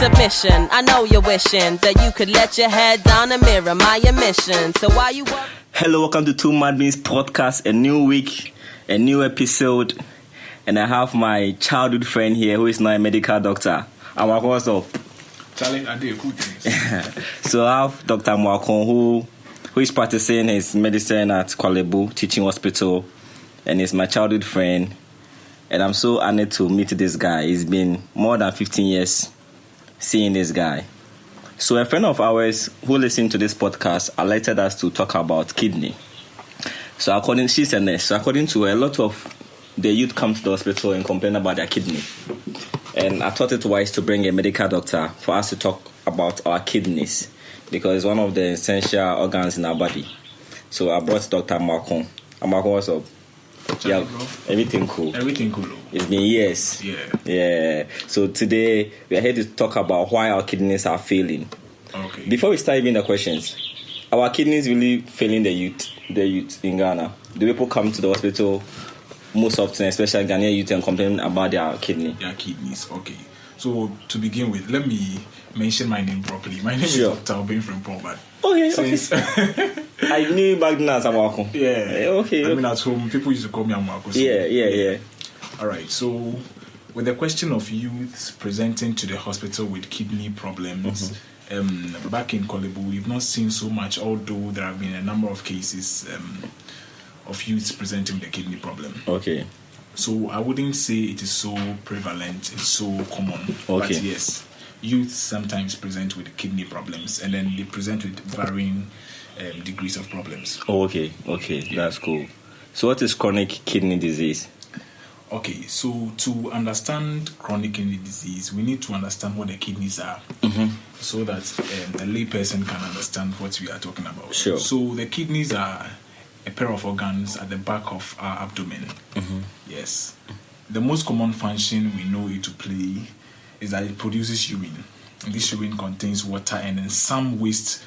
submission. I know you're wishing that you could let your head down and mirror my emission. So why you work? Hello, welcome to Two Mad Beans podcast. A new week, a new episode, and I have my childhood friend here who is now a medical doctor. I'm what's up? Charlie, I did good things. So I have Dr. Mwakon who is practicing his medicine at Kwalebu Teaching Hospital, and he's my childhood friend. And I'm so honored to meet this guy. It's been more than 15 years seeing this guy. So a friend of ours who listened to this podcast alerted us to talk about kidney. So she's a nurse. So according to her, a lot of the youth come to the hospital and complain about their kidney. And I thought it wise to bring a medical doctor for us to talk about our kidneys, because it's one of the essential organs in our body. So I brought Dr. Mwakon. Mwakon, what's up? Charlie, Yeah, bro. everything cool. Everything cool. It's been years. Yeah. So today we are here to talk about why our kidneys are failing. Okay. Before we start even the questions, our kidneys really failing the youth in Ghana. The people come to the hospital most often, especially Ghanaian youth, and complain about their kidney. Their kidneys. Okay. So to begin with, let me mention my name properly. My name Sure. is Dr. Obeng Frimpong, but Okay. I knew back then as Amwako. yeah. Okay. I mean, at home, people used to call me Amwako. So, Yeah. All right. So, with the question of youths presenting to the hospital with kidney problems, back in Kolebu, we've not seen so much, although there have been a number of cases of youths presenting with a kidney problem. Okay. So I wouldn't say it is so prevalent, it's so common. Okay. But yes, youths sometimes present with kidney problems, and then they present with varying degrees of problems. Oh, okay. That's cool. So what is chronic kidney disease? Okay, so to understand chronic kidney disease, we need to understand what the kidneys are, so that a layperson can understand what we are talking about. Sure. So the kidneys are a pair of organs at the back of our abdomen. Yes. The most common function we know it to play is that it produces urine. And this urine contains water and then some waste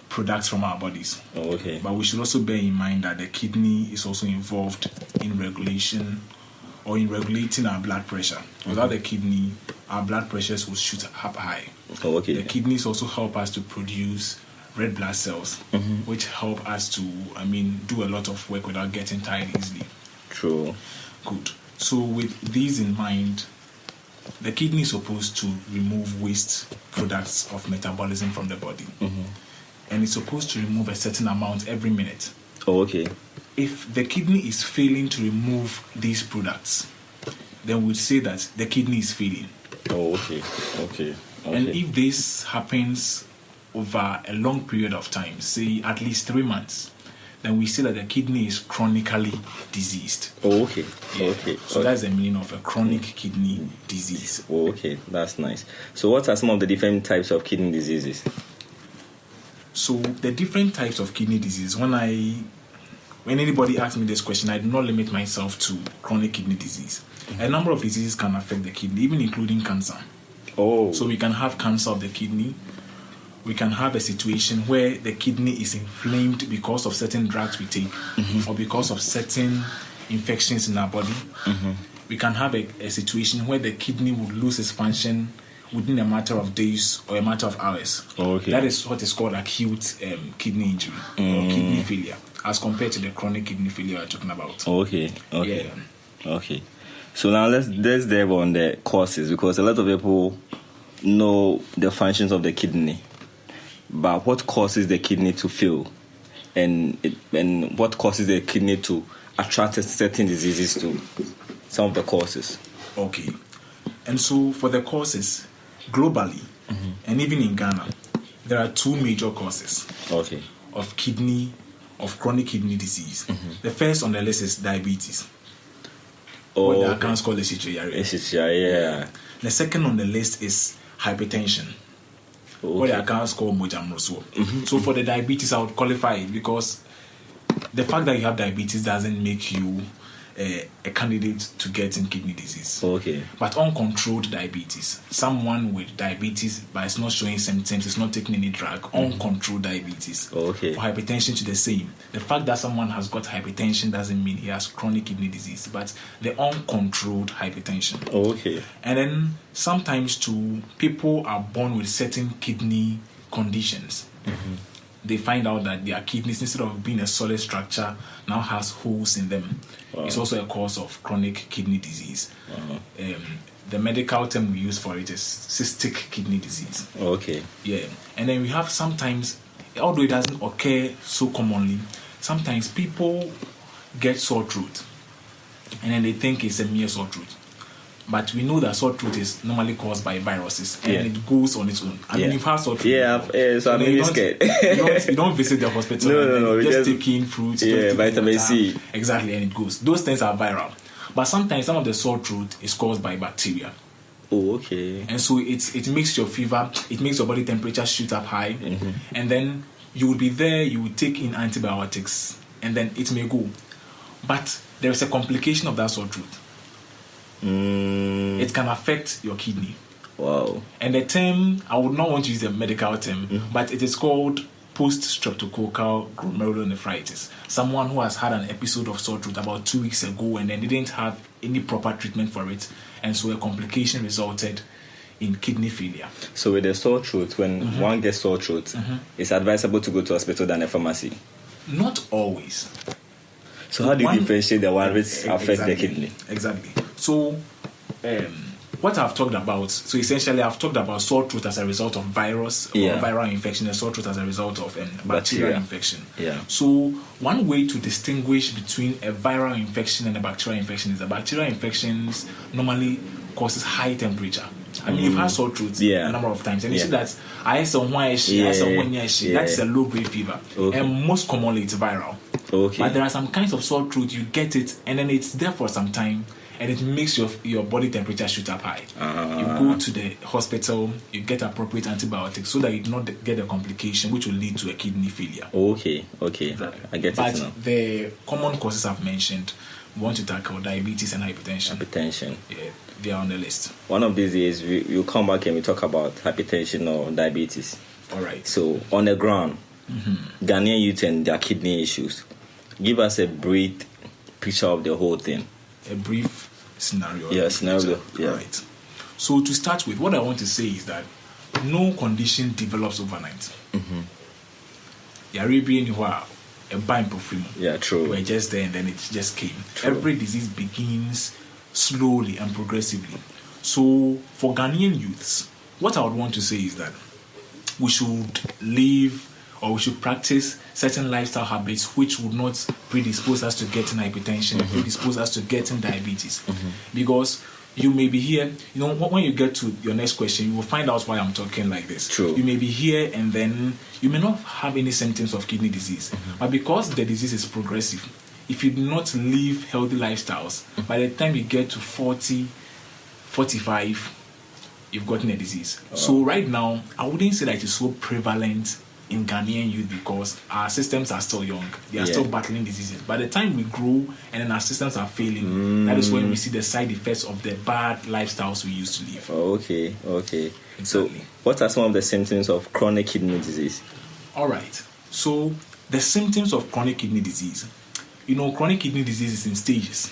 products from our bodies. Oh, okay. But we should also bear in mind that the kidney is also involved in regulation or in regulating our blood pressure. Without the kidney, our blood pressures will shoot up high. Oh, okay. The kidneys also help us to produce red blood cells, which help us to, do a lot of work without getting tired easily. True. Good. So with these in mind, the kidney is supposed to remove waste products of metabolism from the body. And it's supposed to remove a certain amount every minute. Oh, okay. If the kidney is failing to remove these products, then we'd say that the kidney is failing. Oh, okay. And if this happens over a long period of time, say at least 3 months, then we say that the kidney is chronically diseased. Oh, okay. Yeah. Okay. So that's the meaning of a chronic kidney disease. Oh, okay. That's nice. So what are some of the different types of kidney diseases? So the different types of kidney disease, when anybody asks me this question, I do not limit myself to chronic kidney disease. A number of diseases can affect the kidney, even including cancer. Oh. So we can have cancer of the kidney. We can have a situation where the kidney is inflamed because of certain drugs we take or because of certain infections in our body. We can have a situation where the kidney would lose its function within a matter of days or a matter of hours. Okay. That is what is called acute kidney injury or kidney failure, as compared to the chronic kidney failure we're talking about. Okay. Yeah. Okay. So now let's delve on the causes, because a lot of people know the functions of the kidney, but what causes the kidney to fail, and what causes the kidney to attract certain diseases to some of the causes. Okay. And so for the causes, globally, and even in Ghana, there are two major causes of chronic kidney disease. The first on the list is diabetes. What the accounts call yeah. The second on the list is hypertension. What the accounts call mojamroso. So for the diabetes, I would qualify it because the fact that you have diabetes doesn't make you a candidate to getting kidney disease. Okay. But uncontrolled diabetes, someone with diabetes but it's not showing symptoms, it's not taking any drug, uncontrolled diabetes. Okay. For hypertension to the same. The fact that someone has got hypertension doesn't mean he has chronic kidney disease, but the uncontrolled hypertension. Okay. And then sometimes too, people are born with certain kidney conditions. They find out that their kidneys, instead of being a solid structure, now has holes in them. Wow. It's also a cause of chronic kidney disease. The medical term we use for it is cystic kidney disease. Okay. Yeah. And then we have sometimes, although it doesn't occur so commonly, sometimes people get sore throat and then they think it's a mere sore throat. But we know that sore throat is normally caused by viruses and it goes on its own. I mean, you've had sore throat. Yeah, so I'm really scared. you don't visit the hospital. No. You just take in fruits. Yeah, vitamin C. Exactly, and it goes. Those things are viral. But sometimes some of the sore throat is caused by bacteria. Oh, okay. And so it makes your fever, it makes your body temperature shoot up high. And then you will be there, you will take in antibiotics, and then it may go. But there is a complication of that sore throat. It can affect your kidney. Wow. And the term, I would not want to use a medical term, but it is called post-streptococcal glomerulonephritis. Someone who has had an episode of sore throat about 2 weeks ago and then didn't have any proper treatment for it, and so a complication resulted in kidney failure. So with the sore throat, when one gets sore throat, it's advisable to go to hospital than a pharmacy? Not always. So how do you differentiate the one which affects the kidney? Exactly. So, what I've talked about, so essentially I've talked about sore throat as a result of virus or viral infection, and sore throat as a result of bacterial infection. Yeah. So, one way to distinguish between a viral infection and a bacterial infection is that bacterial infections normally causes high temperature. I mean, you've had sore throat a number of times, and you see that that is a low-grade fever, and most commonly it's viral. Okay. But there are some kinds of sore throat, you get it, and then it's there for some time, and it makes your body temperature shoot up high. You go to the hospital, you get appropriate antibiotics so that you do not get a complication which will lead to a kidney failure. Okay. Exactly. I get but it now. The common causes I've mentioned, we want to tackle diabetes and hypertension. Yeah, they are on the list. One of these days, we'll come back and we talk about hypertension or diabetes. All right. So, on the ground, Ghanaian youth and their kidney issues. Give us a brief picture of the whole thing. A brief scenario. Yeah, scenario. Yeah. All right. So to start with, what I want to say is that no condition develops overnight. The Arabian a bind perfume. Yeah, true. We're just there and then it just came. True. Every disease begins slowly and progressively. So for Ghanaian youths, what I would want to say is that we should live or we should practice certain lifestyle habits which would not predispose us to getting hypertension, predispose us to getting diabetes. Because you may be here, when you get to your next question, you will find out why I'm talking like this. True. You may be here and then you may not have any symptoms of kidney disease. But because the disease is progressive, if you do not live healthy lifestyles, by the time you get to 40, 45, you've gotten a disease. So right now, I wouldn't say that it's so prevalent in Ghanaian youth because our systems are still young. They are still battling diseases. By the time we grow and then our systems are failing, that is when we see the side effects of the bad lifestyles we used to live. Okay. Exactly. So, what are some of the symptoms of chronic kidney disease? All right. So, the symptoms of chronic kidney disease. Chronic kidney disease is in stages.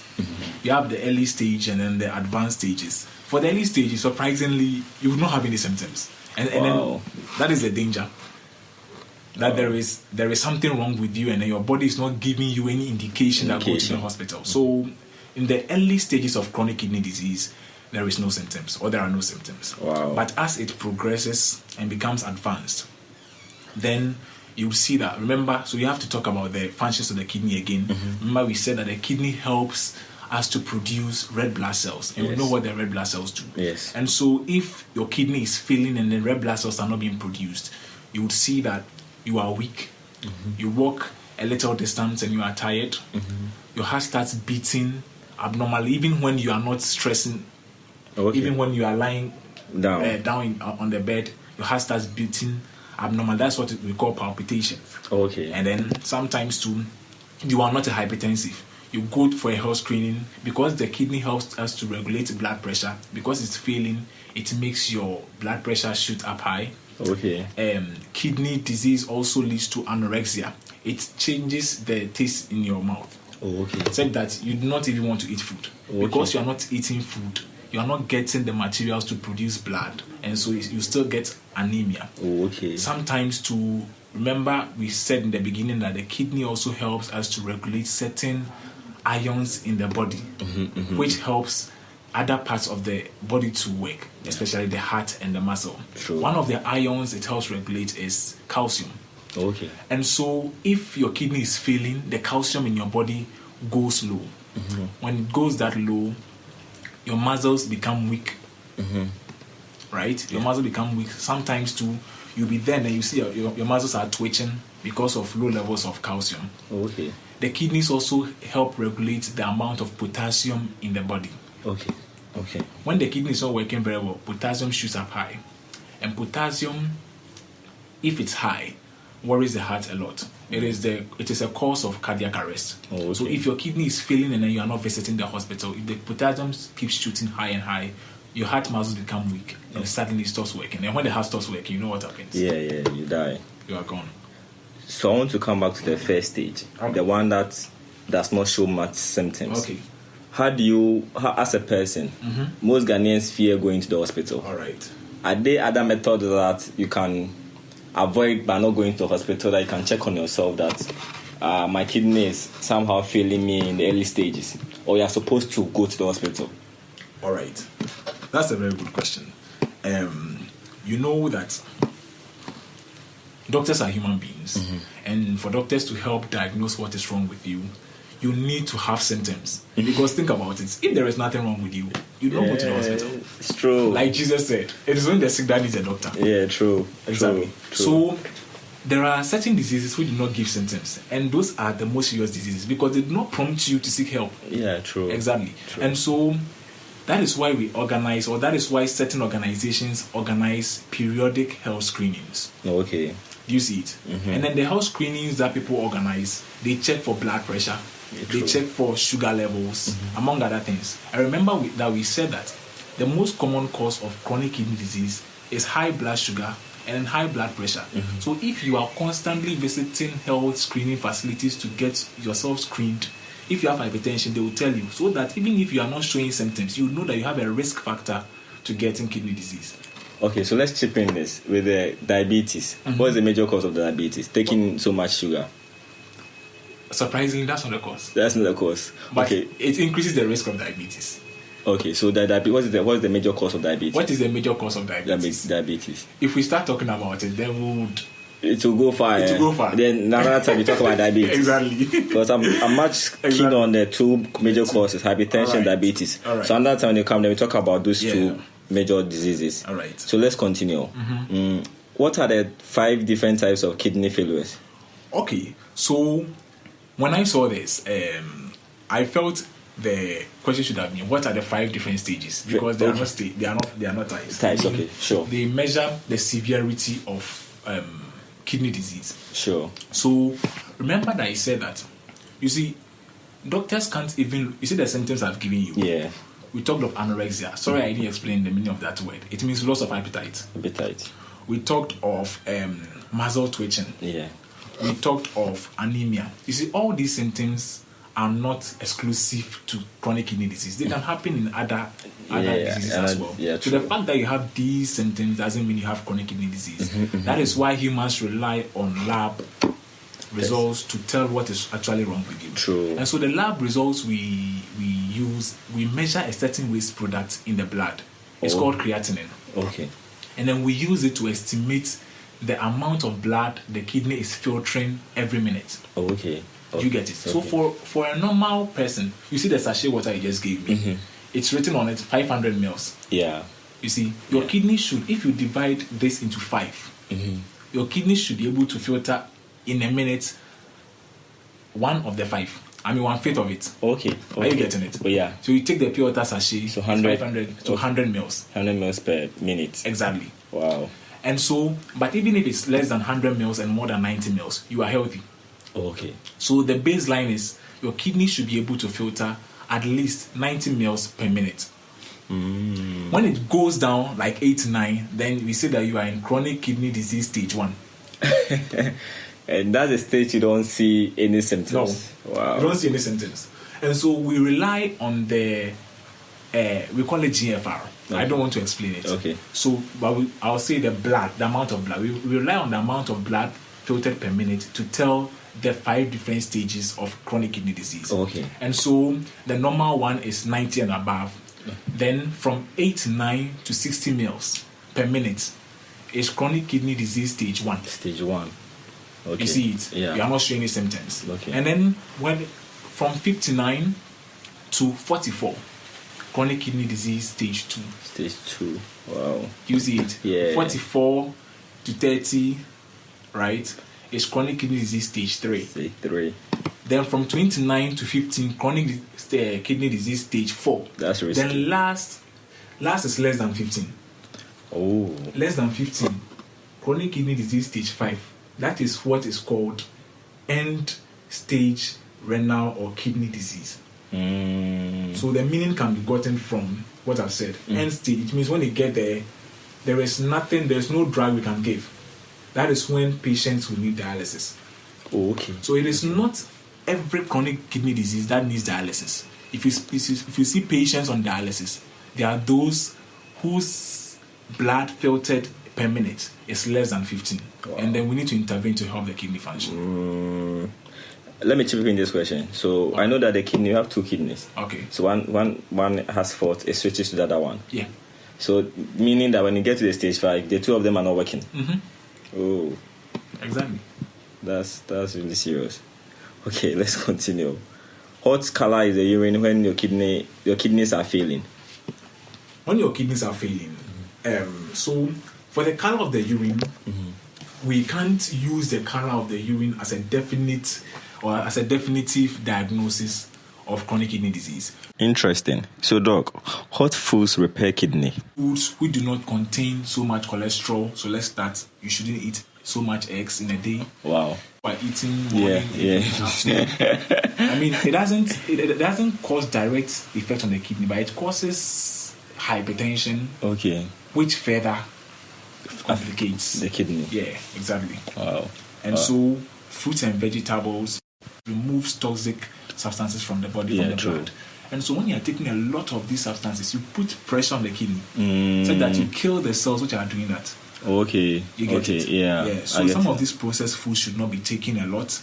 You have the early stage and then the advanced stages. For the early stages, surprisingly, you will not have any symptoms. And then that is the danger. That there is something wrong with you and then your body is not giving you any indication that go to the hospital. So in the early stages of chronic kidney disease, there is no symptoms or there are no symptoms. Wow. But as it progresses and becomes advanced, then you see that. Remember, so you have to talk about the functions of the kidney again. Remember we said that the kidney helps us to produce red blood cells. And we know what the red blood cells do. Yes. And so if your kidney is failing and the red blood cells are not being produced, you would see that you are weak, you walk a little distance and you are tired, your heart starts beating abnormally, even when you are not stressing, even when you are lying down on the bed, your heart starts beating abnormal. That's what we call palpitations. Okay. And then sometimes too, you are not a hypertensive. you go for a health screening, because the kidney helps us to regulate blood pressure. Because it's failing, it makes your blood pressure shoot up high. Okay. Kidney disease also leads to anorexia. It changes the taste in your mouth. Okay. Except that you do not even want to eat food. Okay. Because you are not eating food, you are not getting the materials to produce blood, and so you still get anemia. Okay. Sometimes remember, we said in the beginning that the kidney also helps us to regulate certain ions in the body, which helps other parts of the body to work, especially the heart and the muscle. True. One of the ions it helps regulate is calcium. Okay. And so if your kidney is failing, the calcium in your body goes low. When it goes that low, your muscles become weak. Right? Your muscles become weak. Sometimes too, you'll be there and you see your muscles are twitching because of low levels of calcium. Okay. The kidneys also help regulate the amount of potassium in the body. Okay. Okay. When the kidney is not working very well, potassium shoots up high. And potassium, if it's high, worries the heart a lot. It is a cause of cardiac arrest. Okay. So if your kidney is failing and then you are not visiting the hospital, if the potassium keeps shooting high and high, your heart muscles become weak and suddenly it stops working. And when the heart stops working, you know what happens? Yeah, you die. You are gone. So I want to come back to the first stage, the one that does not show much symptoms. Okay. How as a person, most Ghanaians fear going to the hospital. All right. Are there other methods that you can avoid by not going to the hospital, that you can check on yourself that my kidney is somehow failing me in the early stages, or you are supposed to go to the hospital? All right. That's a very good question. You know that doctors are human beings, and for doctors to help diagnose what is wrong with you, you need to have symptoms. Because think about it, if there is nothing wrong with you, you don't go to the hospital. It's true. Like Jesus said, it is only the sick that needs a doctor. Yeah, true. Exactly. True. So there are certain diseases which do not give symptoms, and those are the most serious diseases because they do not prompt you to seek help. Yeah, true. Exactly. True. And so that is why we organize, or that is why certain organizations organize periodic health screenings. Okay. Do you see it? And then the health screenings that people organize, they check for blood pressure, they check for sugar levels, among other things. I remember that we said that the most common cause of chronic kidney disease is high blood sugar and high blood pressure. So if you are constantly visiting health screening facilities to get yourself screened, if you have hypertension, they will tell you, so that even if you are not showing symptoms, you know that you have a risk factor to getting kidney disease. Okay, so let's chip in this with the diabetes. What is the major cause of diabetes? Taking so much sugar. Surprisingly, that's not the cause. That's not the cause. But okay. It increases the risk of diabetes. Okay, so what is the major cause of diabetes? What is the major cause of diabetes? Diabetes. If we start talking about it, then it will go far. It will go far. Then another time we talk about diabetes. Exactly. Because I'm much keen on the two major causes, hypertension, and diabetes. All right. So another time when you come, then we talk about those two major diseases. All right. So let's continue. What are the 5 different types of kidney failures? Okay. So when I saw this, I felt the question should have been, what are the 5 different stages? Because they are not types. Types, okay, sure. They measure the severity of kidney disease. Sure. So remember that I said that, you see, doctors can't even, you see the symptoms I've given you. Yeah. We talked of anorexia. Sorry, I didn't explain the meaning of that word. It means loss of appetite. Appetite. We talked of muscle twitching. Yeah. We talked of anemia. You see, all these symptoms are not exclusive to chronic kidney disease. They can happen in other diseases as well. Yeah, so the fact that you have these symptoms doesn't mean you have chronic kidney disease. That is why humans rely on lab results to tell what is actually wrong with you. True. And so the lab results we use, we measure a certain waste product in the blood. It's called creatinine. Okay. And then we use it to estimate the amount of blood the kidney is filtering every minute. Okay. You get it? So for a normal person, you see the sachet water you just gave me. It's written on it 500 mils. Yeah. You see, your kidney should, if you divide this into 5, your kidney should be able to filter in a minute 1 of the 5. I mean 1/5 of it. Okay. Are you getting it? Oh, yeah. So you take the pure water sachet, so 500 to 100 mils. 100 mils per minute. Exactly. Wow. And so, but even if it's less than 100 mils and more than 90 mils, you are healthy. Okay. So the baseline is your kidney should be able to filter at least 90 mils per minute. When it goes down like 8, 9, then we say that you are in chronic kidney disease stage 1. And that's a stage you don't see any symptoms. No, Wow. you don't see any symptoms. And so we rely on the, we call it GFR. Okay. I don't want to explain it. Okay. So, but I'll say the amount of blood. We rely on the amount of blood filtered per minute to tell the 5 different stages of chronic kidney disease. Okay. And so the normal one is 90 and above. Then from 8, 9 to 60 mils per minute is chronic kidney disease stage 1. Stage 1. Okay. You see it? Yeah. You are not showing any symptoms. Okay. And then when from 59 to 44, chronic kidney disease stage 2. Stage 2. Wow. You see it? Yeah. 44 to 30, right, is chronic kidney disease stage 3. Stage 3. Then from 29 to 15, chronic kidney disease stage 4. That's risky. Then last is less than 15. Oh. Less than 15, chronic kidney disease stage 5. That is what is called end stage renal or kidney disease. So the meaning can be gotten from what I've said. End stage, it means when you get there, there's no drug we can give. That is when patients will need dialysis. Oh, okay. So it is not every chronic kidney disease that needs dialysis. If you see patients on dialysis, there are those whose blood filtered per minute is less than 15. Wow. And then we need to intervene to help the kidney function. Let me chip in this question. So okay. I know that the kidney, you have 2 kidneys. Okay. So one has fault, it switches to the other one. Yeah. So meaning that when you get to the stage 5, the 2 of them are not working. Oh. Exactly. That's really serious. Okay, let's continue. What color is the urine when your kidneys are failing? When your kidneys are failing, so for the color of the urine, we can't use the color of the urine as a definite or as a definitive diagnosis of chronic kidney disease. Interesting. So, Doc, what foods repair kidney? Foods which do not contain so much cholesterol. So let's start. You shouldn't eat so much eggs in a day. Wow. By eating morning, afternoon. I mean, it doesn't cause direct effect on the kidney, but it causes hypertension. Okay. Which further complicates the kidney. Yeah, exactly. Wow. And so fruits and vegetables removes toxic substances from the body, from the blood. And so when you are taking a lot of these substances, you put pressure on the kidney so that you kill the cells which are doing that. Okay. You get it? Yeah. So some of these processed foods should not be taken a lot.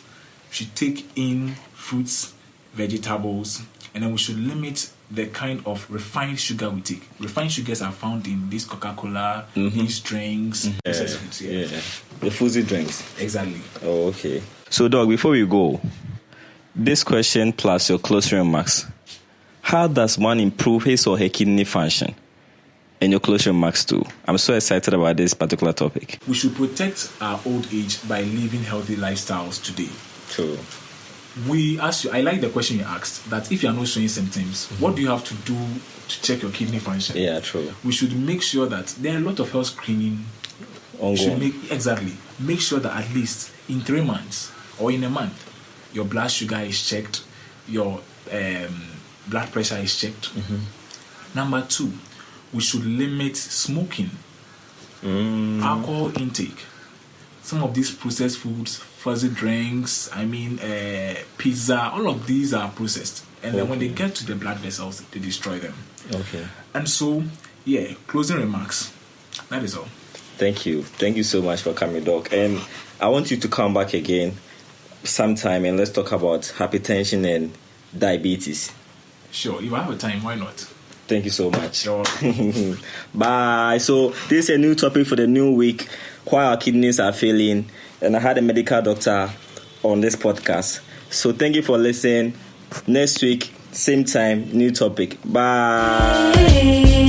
We should take in fruits, vegetables, and then we should limit the kind of refined sugar we take. Refined sugars are found in this Coca-Cola, these drinks, processed foods. Yeah. The fuzzy drinks. Exactly. Oh, okay. So, Doc, before we go, this question plus your closing remarks. How does one improve his or her kidney function? And your closing remarks too. I'm so excited about this particular topic. We should protect our old age by living healthy lifestyles today. True. We ask you, I like the question you asked, that if you are not showing symptoms, what do you have to do to check your kidney function? Yeah, true. We should make sure that there are a lot of health screening. Ongoing. Make sure that at least in 3 months or in a month, your blood sugar is checked, your blood pressure is checked. Number 2, we should limit smoking, alcohol intake. Some of these processed foods, fuzzy drinks, pizza, all of these are processed. And then when they get to the blood vessels, they destroy them. Okay. And so, closing remarks. That is all. Thank you. Thank you so much for coming, Doc. And I want you to come back again sometime and let's talk about hypertension and diabetes. Sure. If I have a time, why not? Thank you so much. Sure. Bye. So this is a new topic for the new week, why our kidneys are failing. And I had a medical doctor on this podcast. So thank you for listening. Next week, same time, new topic. Bye.